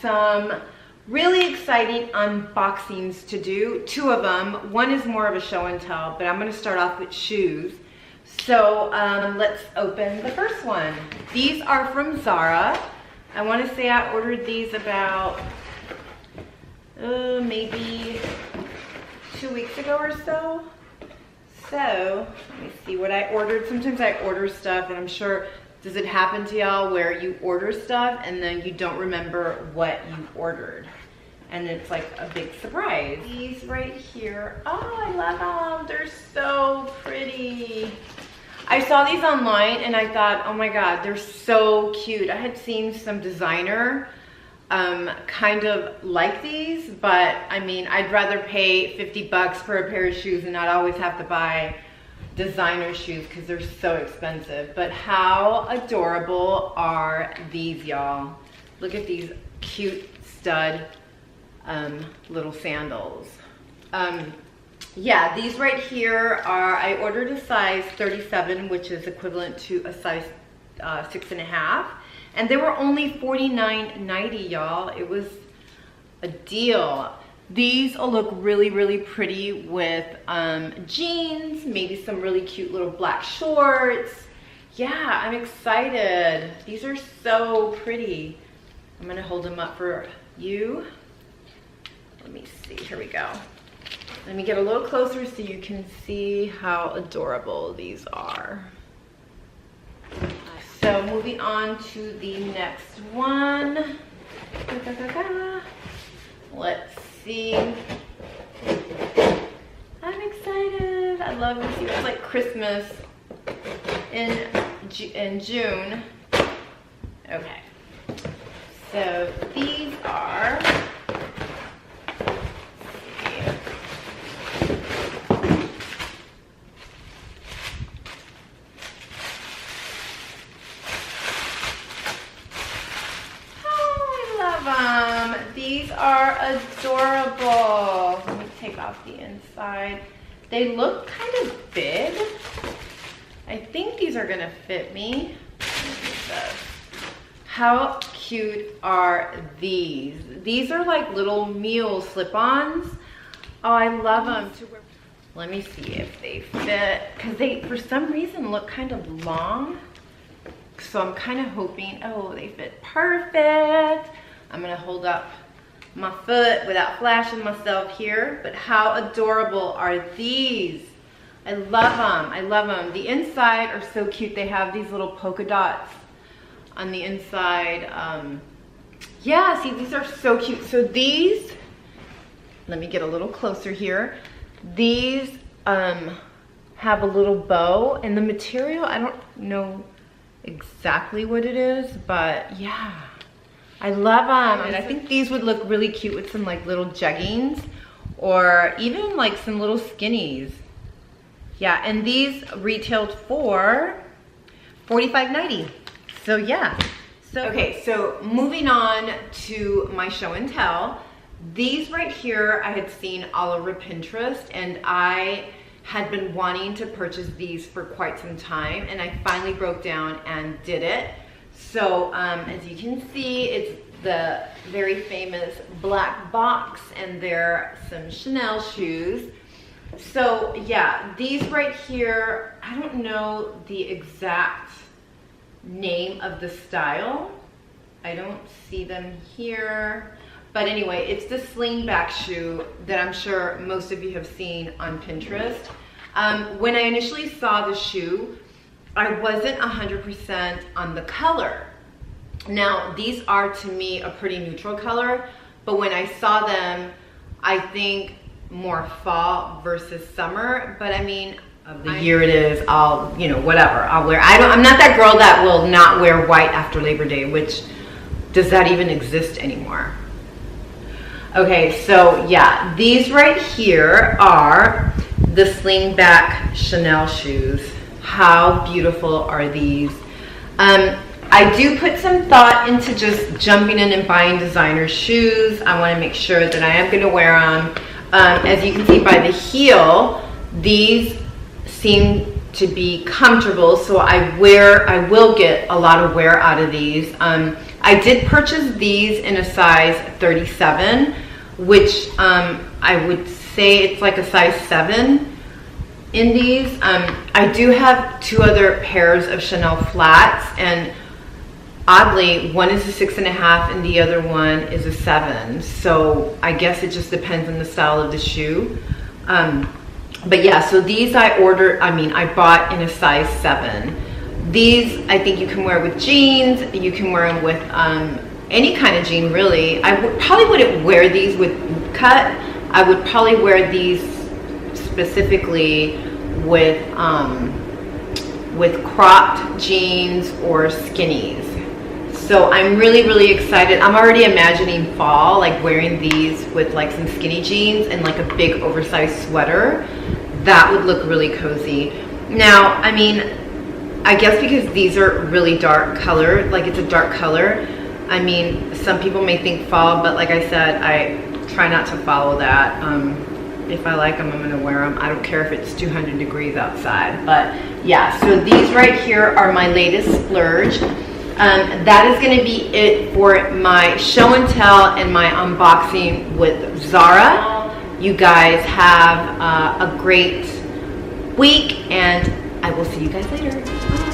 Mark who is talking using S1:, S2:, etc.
S1: some really exciting unboxings to do. Two of them. One is more of a show and tell, but I'm going to start off with shoes. So let's open the first one. These are from Zara. I want to say I ordered these about maybe 2 weeks ago or so. So let me see what I ordered. Sometimes I order stuff and I'm sure, does it happen to y'all where you order stuff and then you don't remember what you ordered? And it's like a big surprise. These right here, oh, I love them. They're so pretty. I saw these online and I thought, oh my God, they're so cute. I had seen some designer kind of like these, but I mean, I'd rather pay 50 bucks for a pair of shoes and not always have to buy designer shoes because they're so expensive. But how adorable are these, y'all? Look at these cute stud little sandals. Yeah, these right here are, I ordered a size 37, which is equivalent to a size 6.5. And they were only $49.90, y'all. It was a deal. These will look really, really pretty with jeans, maybe some really cute little black shorts. Yeah, I'm excited. These are so pretty. I'm gonna hold them up for you. Let me see, here we go. Let me get a little closer so you can see how adorable these are. So moving on to the next one. Let's see. I'm excited. I love this. It's like Christmas in June. Okay. So these are, these are adorable. Let me take off the inside. They look kind of big. I think these are gonna fit me. How cute are these? These are like little mule slip-ons. Oh, I love them. Let me see if they fit, because they, for some reason, look kind of long. So I'm kind of hoping, oh, they fit perfect. I'm gonna hold up my foot without flashing myself here, but how adorable are these? I love them, I love them. The inside are so cute. They have these little polka dots on the inside. Yeah, see, these are so cute. So these, let me get a little closer here. These have a little bow, and the material, I don't know exactly what it is, but yeah. I love them, and I think these would look really cute with some like little jeggings or even like some little skinnies. Yeah, and these retailed for $45.90. So yeah. So okay, so moving on to my show and tell. These right here I had seen all over Pinterest, and I had been wanting to purchase these for quite some time, and I finally broke down and did it. So as you can see, it's the very famous black box, and they're some Chanel shoes. So yeah, these right here, I don't know the exact name of the style. I don't see them here. But anyway, it's the Slingback shoe that I'm sure most of you have seen on Pinterest. When I initially saw the shoe, I wasn't 100% on the color. Now, these are to me a pretty neutral color, but when I saw them, I think more fall versus summer. But I mean, of the year it is, I'll, you know, whatever, I'll wear. I'm not that girl that will not wear white after Labor Day, which, does that even exist anymore? Okay, so yeah, these right here are the Slingback Chanel shoes. How beautiful are these? I do put some thought into just jumping in and buying designer shoes. I want to make sure that I am going to wear them. As you can see by the heel, these seem to be comfortable, so I will get a lot of wear out of these. I did purchase these in a size 37, which I would say it's like a size 7 in these. I do have 2 other pairs of Chanel flats, and oddly, one is a 6.5 and the other one is a 7. So I guess it just depends on the style of the shoe. But yeah, so these I bought in a size 7. These, I think you can wear with jeans. You can wear them with any kind of jean, really. Probably wouldn't wear these with boot cut. I would probably wear these specifically with cropped jeans or skinnies. So I'm really, really excited. I'm already imagining fall, like wearing these with like some skinny jeans and like a big oversized sweater. That would look really cozy. Now, I mean, I guess because these are really dark color, like it's a dark color. I mean, some people may think fall, but like I said, I try not to follow that. If I like them, I'm gonna wear them. I don't care if it's 200 degrees outside. But yeah, so these right here are my latest splurge. That is going to be it for my show and tell and my unboxing with Zara. You guys have a great week, and I will see you guys later. Bye.